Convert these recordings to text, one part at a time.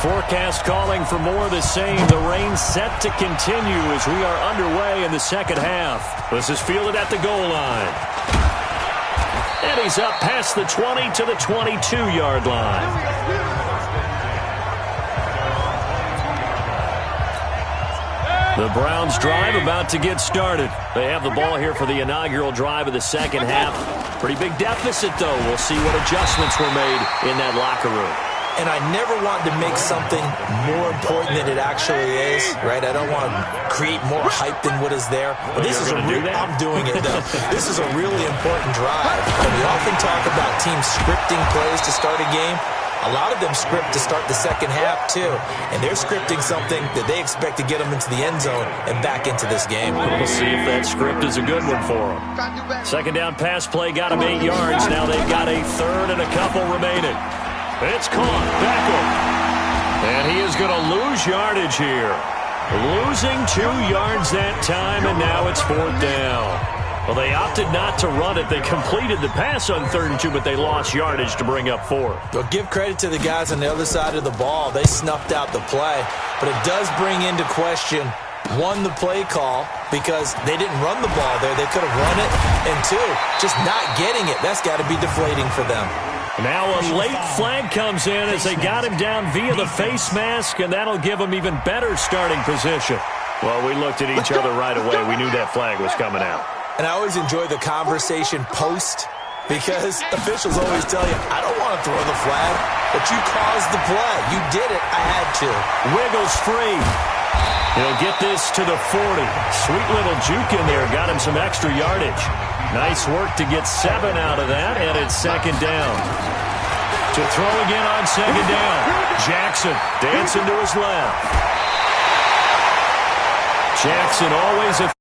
Forecast calling for more of the same. The rain set to continue as we are underway in the second half. This is fielded at the goal line. And he's up past the 20 to the 22-yard line. The Browns drive about to get started. They have the ball here for the inaugural drive of the second half. Pretty big deficit, though. We'll see what adjustments were made in that locker room. And I never want to make something more important than it actually is, right? I don't want to create more hype than what is there. But this is I'm doing it, though. This is a really important drive. And we often talk about teams scripting plays to start a game. A lot of them script to start the second half, too. And they're scripting something that they expect to get them into the end zone and back into this game. We'll see if that script is a good one for them. Second down pass play got them 8 yards. Now they've got a third and a couple remaining. It's caught. Beckham. And he is going to lose yardage here. Losing 2 yards that time, and now it's 4th down. Well, they opted not to run it. They completed the pass on 3rd and 2, but they lost yardage to bring up 4. Well, give credit to the guys on the other side of the ball. They snuffed out the play. But it does bring into question, 1, the play call, because they didn't run the ball there. They could have run it. And 2, just not getting it. That's got to be deflating for them. Now a late flag comes in as they got him down via the face mask, and that'll give him even better starting position. Well, we looked at each other right away. We knew that flag was coming out. And I always enjoy the conversation post, because officials always tell you, I don't want to throw the flag, but you caused the play. You did it. I had to. Wiggles free. He'll get this to the 40. Sweet little juke in there. Got him some extra yardage. Nice work to get 7 out of that, and it's 2nd down. To throw again on 2nd down. Jackson dancing to his left. Jackson always a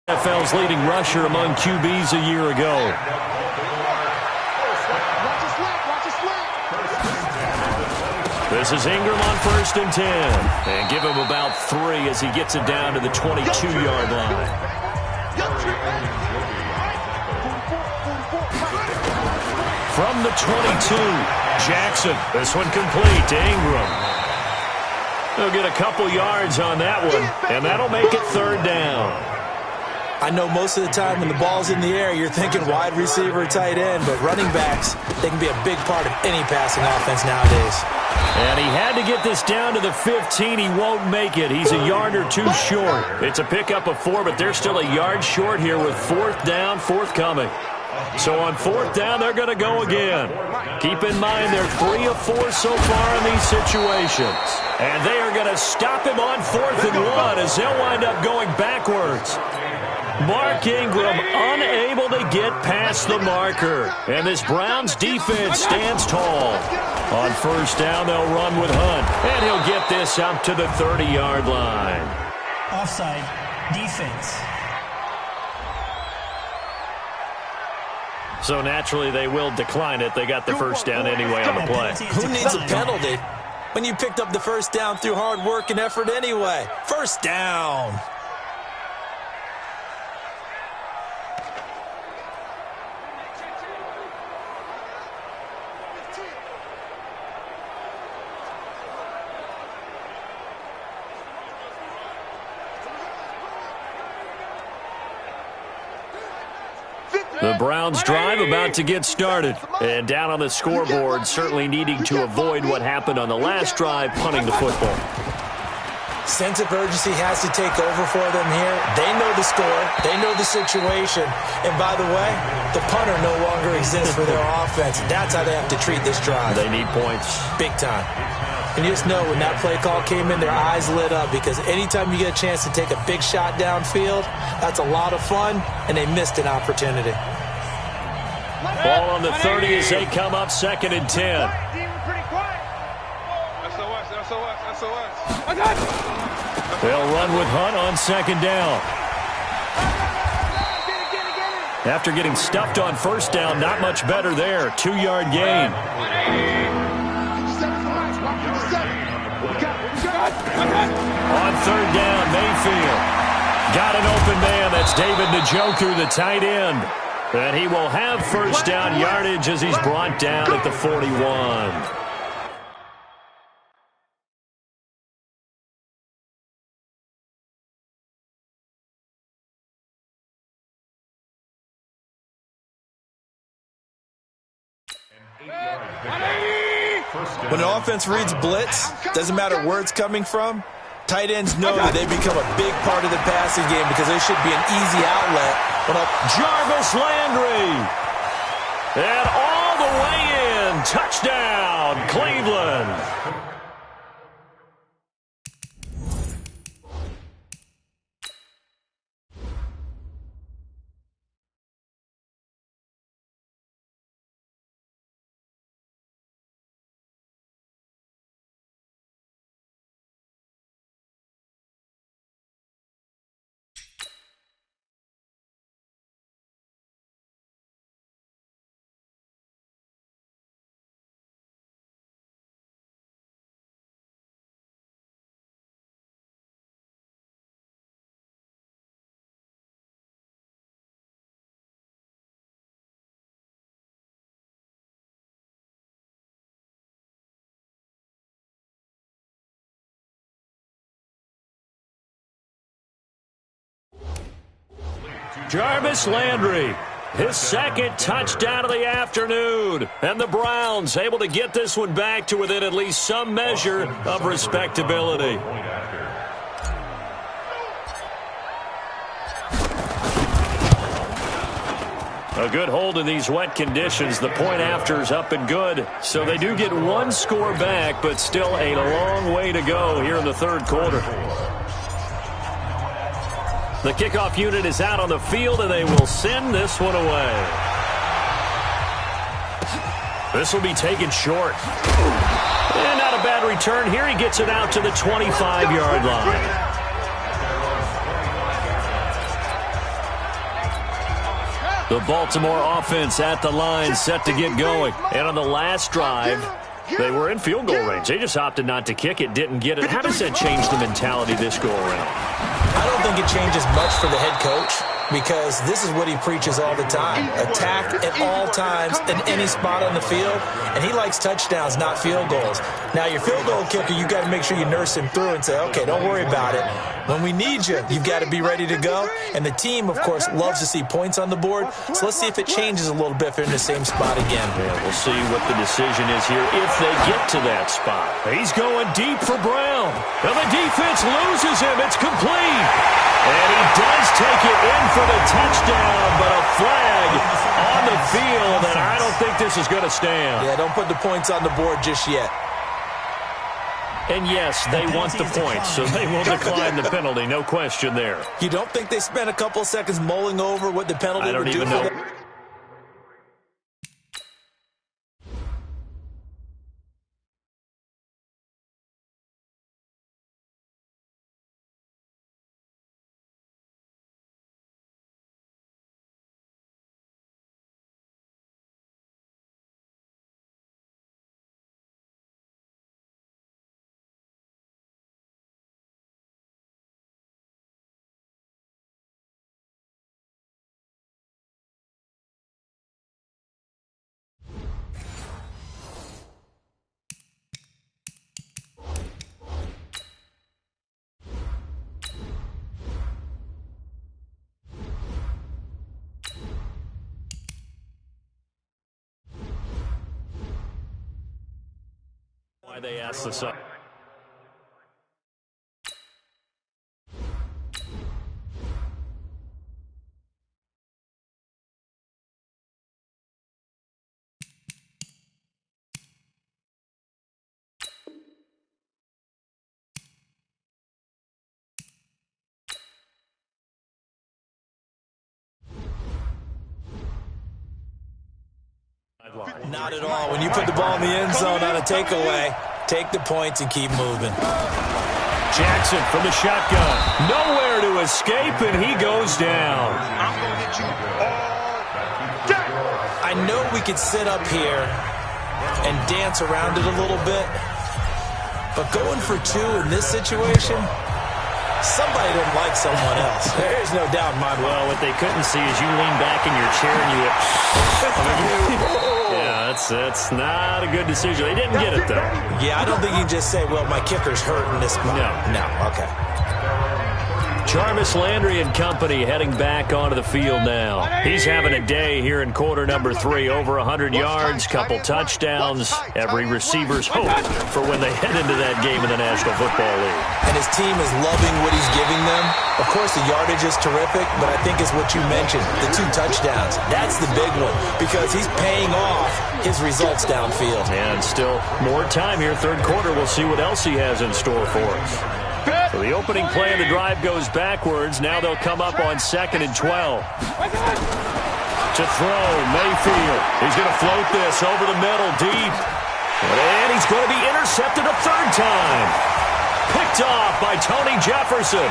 NFL's leading rusher among QBs a year ago. This is Ingram on 1st and 10. And give him about 3 as he gets it down to the 22-yard line. From the 22, Jackson. This one complete to Ingram. He'll get a couple yards on that one, and that'll make it 3rd down. I know most of the time when the ball's in the air, you're thinking wide receiver, tight end, but running backs, they can be a big part of any passing offense nowadays. And he had to get this down to the 15. He won't make it. He's a yard or 2 short. It's a pickup of 4, but they're still a yard short here with 4th down forthcoming. So on 4th down, they're going to go again. Keep in mind they're 3 of 4 so far in these situations. And they are going to stop him on 4th and 1 as they'll wind up going backwards. Mark Ingram unable to get past the marker. And this Browns defense stands tall. On 1st down, they'll run with Hunt. And he'll get this up to the 30-yard line. Offside. Defense. So naturally, they will decline it. They got the 1st down anyway on the play. Who needs a penalty when you picked up the 1st down through hard work and effort anyway? 1st down. The Browns drive about to get started. And down on the scoreboard, certainly needing to avoid what happened on the last drive, punting the football. Sense of urgency has to take over for them here. They know the score. They know the situation. And by the way, the punter no longer exists for their offense. That's how they have to treat this drive. They need points. Big time. And you just know when that play call came in, their eyes lit up, because anytime you get a chance to take a big shot downfield, that's a lot of fun, and they missed an opportunity. Ball on the 30 as they come up 2nd and 10. They'll run with Hunt on 2nd down. After getting stuffed on 1st down, not much better there. 2-yard gain. On 3rd down, Mayfield. Got an open man. That's David Njoku, the tight end. And he will have 1st down yardage as he's brought down at the 41. When an offense reads blitz, doesn't matter where it's coming from, tight ends know that they become a big part of the passing game because they should be an easy outlet. Jarvis Landry. And all the way in. Touchdown, Cleveland. Jarvis Landry, his second touchdown of the afternoon. And the Browns able to get this one back to within at least some measure of respectability. A good hold in these wet conditions. The point after is up and good. So they do get one score back, but still a long way to go here in the third quarter. The kickoff unit is out on the field, and they will send this one away. This will be taken short. And not a bad return here. He gets it out to the 25-yard line. The Baltimore offense at the line, set to get going. And on the last drive, they were in field goal range. They just opted not to kick it, didn't get it. How does that change the mentality this go around? I don't think it changes much for the head coach because this is what he preaches all the time. Attack at all times in any spot on the field, and he likes touchdowns, not field goals. Now, your field goal kicker, you got to make sure you nurse him through and say, okay, don't worry about it. When we need you, you've got to be ready to go. And the team, of course, loves to see points on the board. So let's see if it changes a little bit if they're in the same spot again. Yeah, we'll see what the decision is here if they get to that spot. He's going deep for Brown. And the defense loses him. It's complete. And he does take it in for the touchdown, but a flag on the field, and I don't think this is going to stand. Yeah, don't put the points on the board just yet. And yes, they want the points, so they will decline the penalty, no question there. You don't think they spent a couple of seconds mulling over what the penalty would do for them? Why they asked this up. Not at all. When you put the ball in the end zone on a takeaway, take the points and keep moving. Jackson from the shotgun. Nowhere to escape, and he goes down. I'm going to hit you all day. I know we could sit up here and dance around it a little bit, but going for two in this situation, somebody didn't like someone else. There's no doubt in my mind. Well, what they couldn't see is you lean back in your chair and you yeah, that's not a good decision. They didn't get it, though. Yeah, I don't think you can just say, well, my kicker's hurt in this spot. No. Okay. Jarvis Landry and company heading back onto the field now. He's having a day here in quarter number 3. Over 100 yards, couple touchdowns. Every receiver's hope for when they head into that game in the National Football League. And his team is loving what he's giving them. Of course, the yardage is terrific, but I think it's what you mentioned, the 2 touchdowns. That's the big one because he's paying off his results downfield. And still more time here. Third quarter, we'll see what else he has in store for us. So the opening play of the drive goes backwards. Now they'll come up on 2nd and 12. To throw, Mayfield. He's going to float this over the middle, deep. And he's going to be intercepted a third time. Picked off by Tony Jefferson.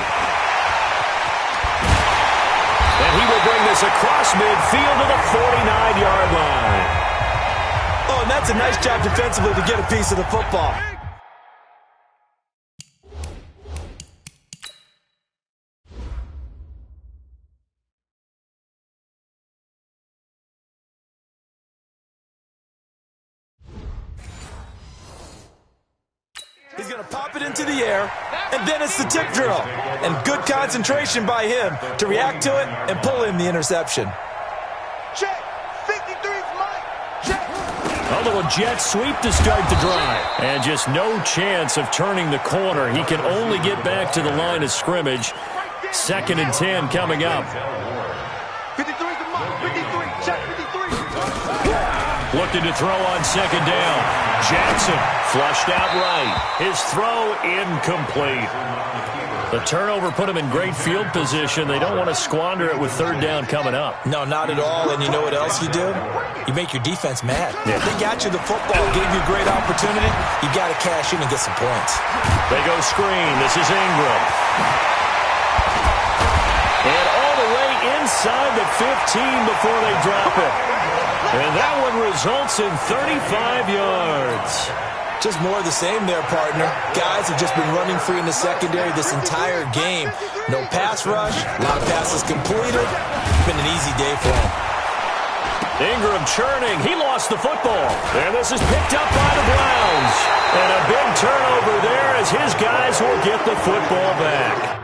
And he will bring this across midfield to the 49-yard line. Oh, and that's a nice job defensively to get a piece of the football. He's going to pop it into the air, and then it's the tip drill. And good concentration by him to react to it and pull in the interception. Check. 53's Mike. Check. A little jet sweep to start the drive. And just no chance of turning the corner. He can only get back to the line of scrimmage. 2nd and 10 coming up. 53's the Mike. 53. Check. 53. Looking to throw on 2nd down. Jackson flushed out right. His throw incomplete. The turnover put him in great field position. They don't want to squander it with 3rd down coming up. No, not at all. And you know what else you do? You make your defense mad. Yeah. They got you the football, gave you a great opportunity. You got to cash in and get some points. They go screen. This is Ingram. And all the way inside the 15 before they drop it. And that one results in 35 yards. Just more of the same there, partner. Guys have just been running free in the secondary this entire game. No pass rush, a lot of passes completed. It's been an easy day for him. Ingram churning. He lost the football. And this is picked up by the Browns. And a big turnover there as his guys will get the football back.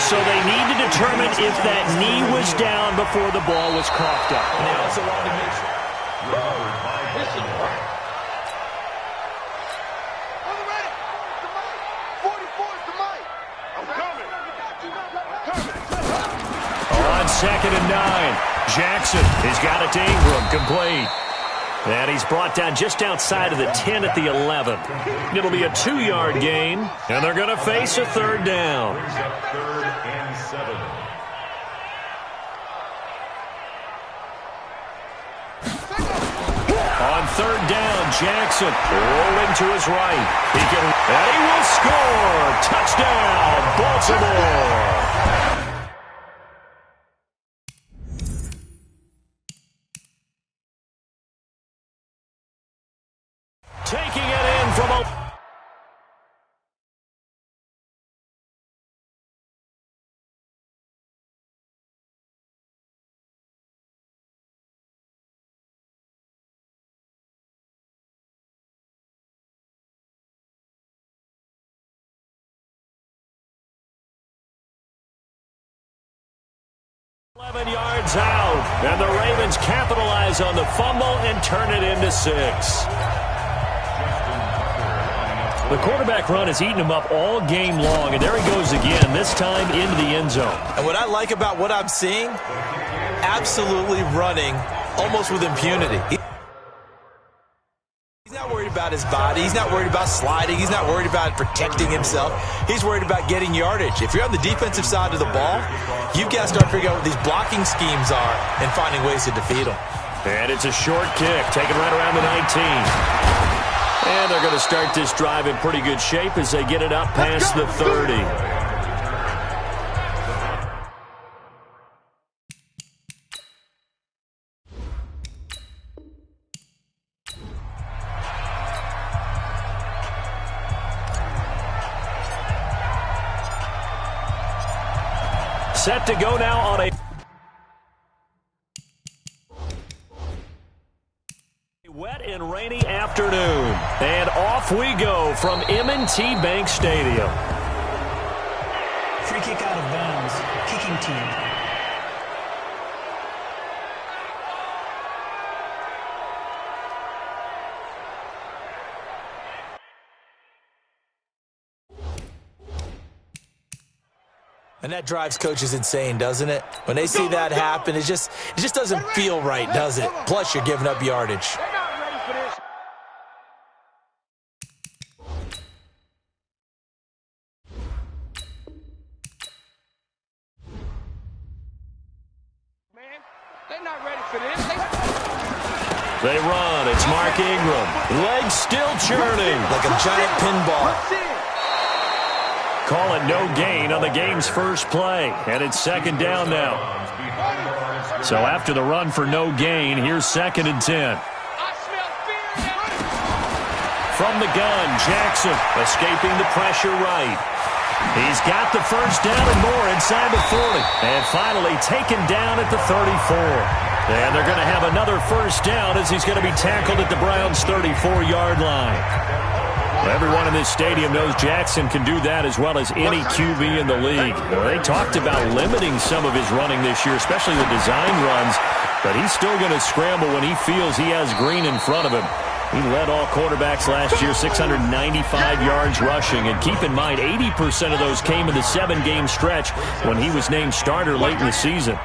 So they need to determine if that knee was down before the ball was coughed up. And they also wanted to make sure. On 2nd and 9, Jackson has got it to Ingram, complete. And he's brought down just outside of the 10 at the 11. It'll be a 2-yard gain, and they're going to face a 3rd down. On 3rd down, Jackson rolling to his right. And he will score. Touchdown, Baltimore. Taking it in from a... ...11 yards out, and the Ravens capitalize on the fumble and turn it into 6. The quarterback run has eaten him up all game long, and there he goes again, this time into the end zone. And what I like about what I'm seeing, absolutely running almost with impunity. He's not worried about his body. He's not worried about sliding. He's not worried about protecting himself. He's worried about getting yardage. If you're on the defensive side of the ball, you've got to start figuring out what these blocking schemes are and finding ways to defeat them. And it's a short kick, taken right around the 19. And they're going to start this drive in pretty good shape as they get it up past the 30. Set to go now on a wet and rainy afternoon. And off we go from M&T Bank Stadium. Free kick out of bounds. Kicking team. And that drives coaches insane, doesn't it? When they see that happen, it just doesn't feel right, does it? Plus, you're giving up yardage. They're not ready for this. Man, they're not ready for this. They run. It's Mark Ingram. Legs still churning. Like a giant pinball. Let's see it. Call it no gain on the game's first play. And it's second down now. So after the run for no gain, here's 2nd and 10. From the gun, Jackson escaping the pressure right. He's got the first down and more inside the 40. And finally taken down at the 34. And they're going to have another first down as he's going to be tackled at the Browns' 34-yard line. Everyone in this stadium knows Jackson can do that as well as any QB in the league. They talked about limiting some of his running this year, especially the design runs, but he's still going to scramble when he feels he has green in front of him. He led all quarterbacks last year, 695 yards rushing. And keep in mind, 80% of those came in the 7-game stretch when he was named starter late in the season.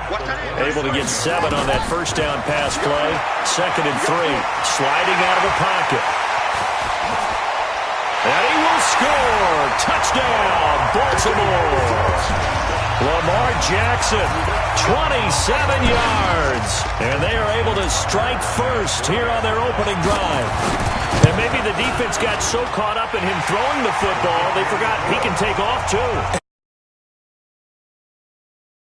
Able to get 7 on that first down pass play. 2nd and 3, sliding out of the pocket. And he will score! Touchdown, Baltimore! Lamar Jackson, 27 yards. And they are able to strike first here on their opening drive. And maybe the defense got so caught up in him throwing the football, they forgot he can take off too.